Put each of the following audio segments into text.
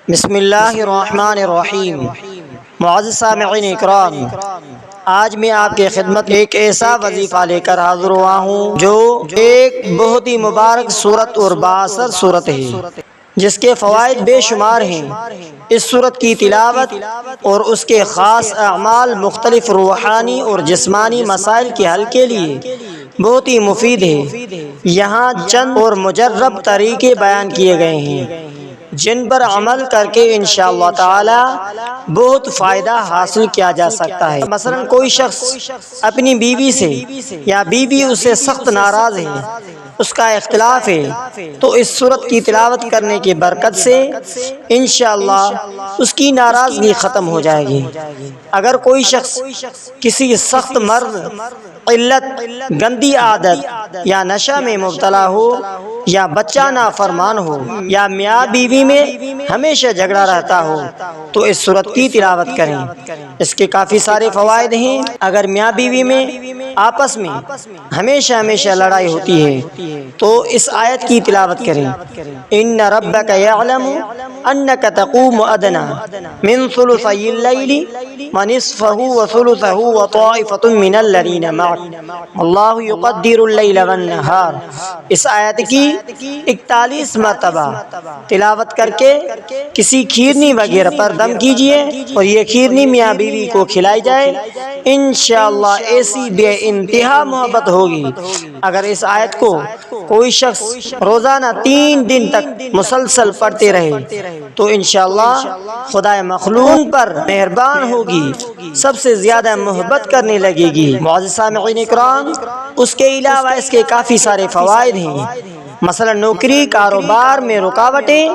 بسم اللہ الرحمن الرحیم۔ معزز سامعین اکرام، آج میں آپ کی خدمت ایک ایسا وظیفہ لے کر حاضر ہوا ہوں جو ایک بہت ہی مبارک صورت اور بااثر صورت ہے جس کے فوائد بے شمار ہیں۔ اس صورت کی تلاوت اور اس کے خاص اعمال مختلف روحانی اور جسمانی مسائل کے حل کے لیے بہت ہی مفید ہے۔ یہاں چند اور مجرب طریقے بیان کیے گئے ہیں جن پر عمل کر کے انشاءاللہ تعالی بہت فائدہ حاصل کیا جا سکتا ہے۔ مثلا کوئی شخص اپنی بیوی سے یا بیوی اس سے سخت ناراض ہے، اس کا اختلاف ہے، تو اس صورت کی تلاوت کرنے کی برکت سے انشاءاللہ اس کی ناراضگی ختم ہو جائے گی۔ اگر کوئی شخص کسی سخت مرض، علت، گندی عادت یا نشہ میں مبتلا ہو، یا بچہ نافرمان ہو، یا میاں بیوی میں ہمیشہ جھگڑا رہتا ہو، تو اس صورت کی تلاوت کریں۔ اس کے کافی سارے فوائد ہیں۔ اگر میاں بیوی میں آپس میں ہمیشہ لڑائی ہوتی ہے تو اس آیت کی تلاوت کریں۔ ان ربک یعلم انک تقوم ادنی من ثلثی اللیل ونصفہ وثلثہ وطائفۃ من الذین معک اللہ یقدر اللیل والنہار۔ اس آیت کی 41 مرتبہ تلاوت کر کے کسی کھیرنی وغیرہ پر دم کیجئے اور یہ کھیرنی میاں بیوی کو کھلائی جائے، انشاءاللہ ایسی بے انتہا محبت ہوگی۔ اگر اس آیت کو کوئی شخص روزانہ 3 دن تک مسلسل پڑھتے رہے تو انشاءاللہ خدا مخلوق پر مہربان ہوگی، سب سے زیادہ محبت کرنے لگے گی۔ معزز سامعین اکرام، اس کے علاوہ اس کے کافی سارے فوائد ہیں۔ مثلا نوکری کاروبار میں رکاوٹیں،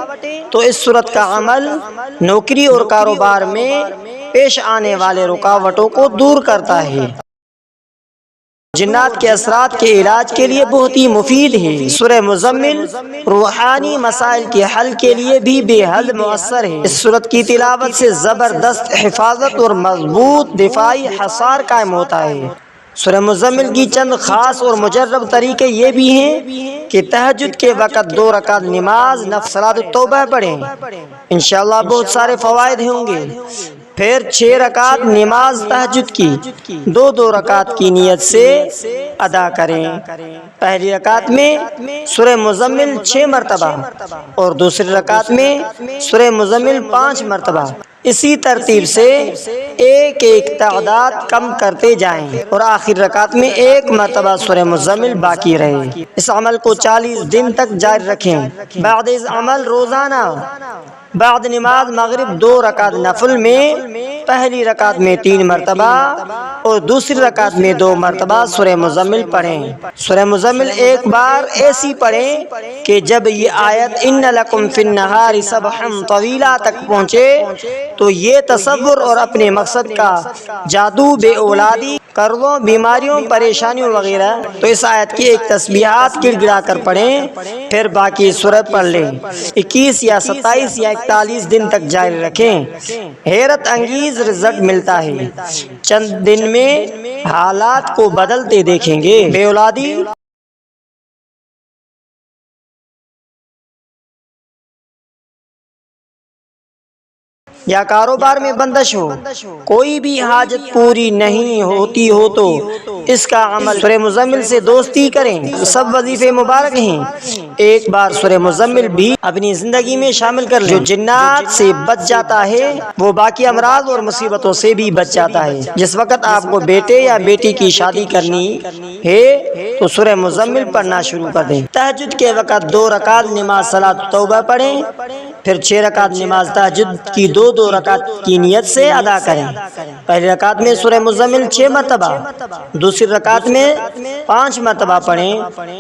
تو اس صورت کا عمل نوکری اور کاروبار میں پیش آنے والے رکاوٹوں کو دور کرتا ہے۔ جنات کے اثرات کے علاج کے لیے بہت ہی مفید ہے۔ سورہ مزمل روحانی مسائل کے حل کے لیے بھی بے حد مؤثر ہے۔ اس سورت کی تلاوت سے زبردست حفاظت اور مضبوط دفاعی حصار قائم ہوتا ہے۔ سورہ مزمل کی چند خاص اور مجرب طریقے یہ بھی ہیں کہ تہجد کے وقت 2 رکعت نماز نفل صلاۃ التوبہ پڑھیں، انشاءاللہ بہت سارے فوائد ہوں گے۔ پھر 6 رکعت نماز تہجد کی 2 رکعت کی نیت سے ادا کریں۔ پہلی رکعت میں سورہ مزمل 6 مرتبہ اور دوسری رکعت میں سورہ مزمل 5 مرتبہ، اسی ترتیب سے ایک تعداد کم کرتے جائیں اور آخر رکعت میں 1 مرتبہ سورہ مزمل باقی رہے۔ اس عمل کو 40 دن تک جاری رکھیں۔ بعد اس عمل روزانہ بعد نماز مغرب 2 رکعت نفل میں پہلی رکعت میں 3 مرتبہ اور دوسری رکعت میں 2 مرتبہ سورہ مزمل پڑھیں۔ سورہ مزمل ایک بار ایسی پڑھیں کہ جب یہ آیت ان لکم فی النہار سبحا طویلا تک پہنچے تو یہ تصور اور اپنے مقصد کا جادو، بے اولادی، قرضوں، بیماریوں، پریشانیوں وغیرہ، تو اس آیت کی ایک تسبیحات گڑ گڑا کر پڑھیں، پھر باقی سورہ پڑھ لیں۔ 21 یا 27 یا 41 دن تک جاری رکھیں، حیرت انگیز رزلٹ ملتا ہے۔ چند دن میں حالات کو بدلتے دیکھیں گے۔ بے اولادی یا کاروبار میں بندش ہو، کوئی بھی حاجت پوری نہیں ہوتی ہو تو اس کا عمل سورہ مزمل سے دوستی کریں۔ سب وظیفے مبارک ہیں، ایک بار سورہ مزمل بھی اپنی زندگی میں شامل کر لیں۔ جو جنات سے بچ جاتا ہے وہ باقی امراض اور مصیبتوں سے بھی بچ جاتا ہے۔ جس وقت آپ کو بیٹے یا بیٹی کی شادی کرنی ہے تو سورہ مزمل پڑھنا شروع کر دیں۔ تہجد کے وقت 2 رکعت نماز صلاۃ التوبہ پڑھیں، پھر 6 رکعت نماز تہجد کی 2 رکعت کی نیت سے ادا کریں۔ پہلی رکعت میں سورہ مزمل 6 مرتبہ، دوسری رکعت میں 5 مرتبہ پڑھیں،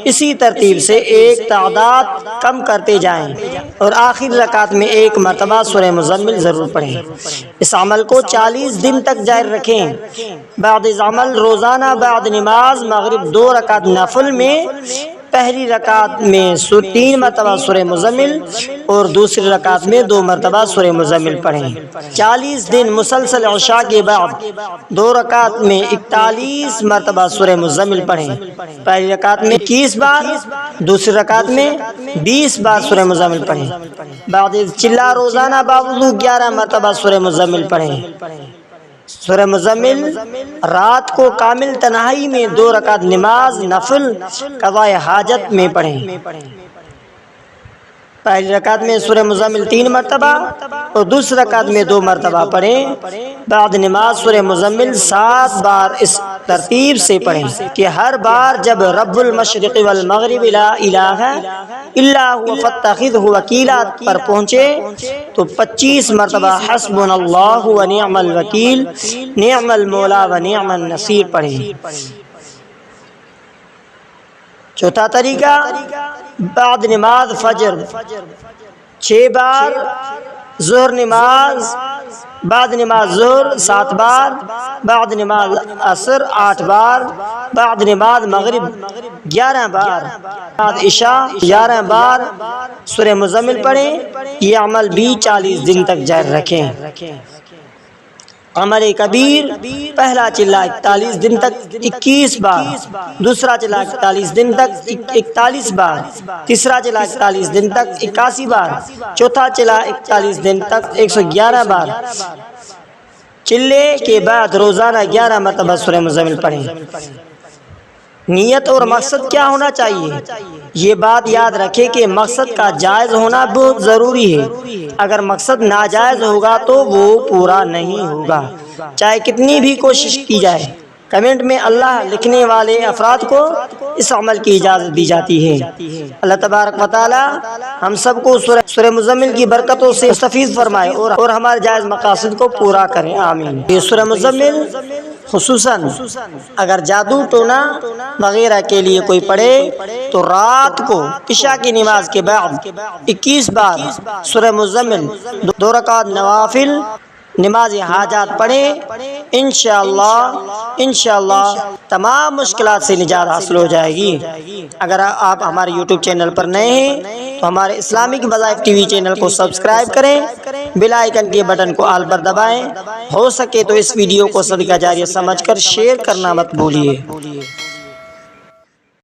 اسی ترتیب سے ایک تعداد کم کرتے جائیں اور آخر رکعت میں 1 مرتبہ سورہ مزمل ضرور پڑھیں۔ اس عمل کو 40 دن تک جاری رکھیں۔ بعد از عمل روزانہ بعد نماز مغرب 2 رکعت نفل میں پہلی رکعت میں 3 مرتبہ سورہ مزمل اور دوسری رکعت میں 2 مرتبہ سورہ مزمل پڑھیں۔ 40 دن مسلسل عشاء کے بعد 2 رکعت میں 41 مرتبہ سورہ مزمل پڑھیں۔ پہلی رکعت میں 21 بار، دوسری رکعت میں 20 بار سورہ مزمل پڑھیں۔ بعد چلا روزانہ باوضو 11 مرتبہ سورہ مزمل پڑھیں۔ سورہ مزمل رات کو کامل تنہائی میں 2 رکعت نماز نفل قضاء حاجت میں پڑھیں۔ پہلی رکعت میں سورہ مزمل 3 مرتبہ اور دوسری رکعت میں 2 مرتبہ پڑھیں۔ بعد نماز سورہ مزمل 7 بار اس ترتیب سے پڑھیں کہ ہر بار جب رب المشرق والمغرب لا الہ الا هو فاتخذہ وکیلا پر پہنچے تو 25 مرتبہ حسبنا اللہ ونعم الوکیل نعم المولا ونعم النصیر پڑھیں۔ چوتھا طریقہ، بعد نماز فجر 6 بار، ظہر نماز، بعد نماز ظہر 7 بار، بعد نماز عصر 8 بار، بعد نماز مغرب 11 بار، بعد عشاء 11 بار سورہ مزمل پڑھیں۔ یہ عمل بھی 40 دن تک جاری رکھیں۔ عمل کبیر، پہلا چلا 41 دن تک 21 بار، دوسرا چلا 41 دن تک 41 بار، تیسرا چلا 41 دن تک 81 بار، چوتھا چلا 41 دن تک 111 بار۔ چلے کے بعد روزانہ 11 مرتبہ سورہ مزمل پڑھیں۔ نیت اور مقصد کیا ہونا چاہیے؟ یہ بات یاد رکھے کہ مقصد کا جائز ہونا بہت ضروری ہے۔ اگر مقصد ناجائز ہوگا تو وہ پورا نہیں ہوگا، چاہے کتنی بھی کوشش کی جائے۔ کمنٹ میں اللہ لکھنے والے افراد کو اس عمل کی اجازت دی جاتی ہے۔ اللہ تبارک و تعالی ہم سب کو سورہ مزمل کی برکتوں سے مستفید فرمائے اور ہمارے جائز مقاصد کو پورا کرے، آمین۔ یہ سورہ مزمل خصوصاً اگر جادو ٹونا وغیرہ کے لیے کوئی پڑھے تو رات کو عشاء کی نماز کے بعد 21 بار سورہ مزمل 2 رکعت نوافل نماز حاجات پڑھیں۔ انشاءاللہ تمام مشکلات سے نجات حاصل ہو جائے گی۔ اگر آپ ہمارے یوٹیوب چینل پر نئے ہیں تو ہمارے اسلامک وظائف ٹی وی چینل کو سبسکرائب کریں، بیل آئیکن کے بٹن کو آل پر دبائیں۔ ہو سکے تو اس ویڈیو کو صدقہ جاریہ سمجھ کر شیئر کرنا مت بھولیے۔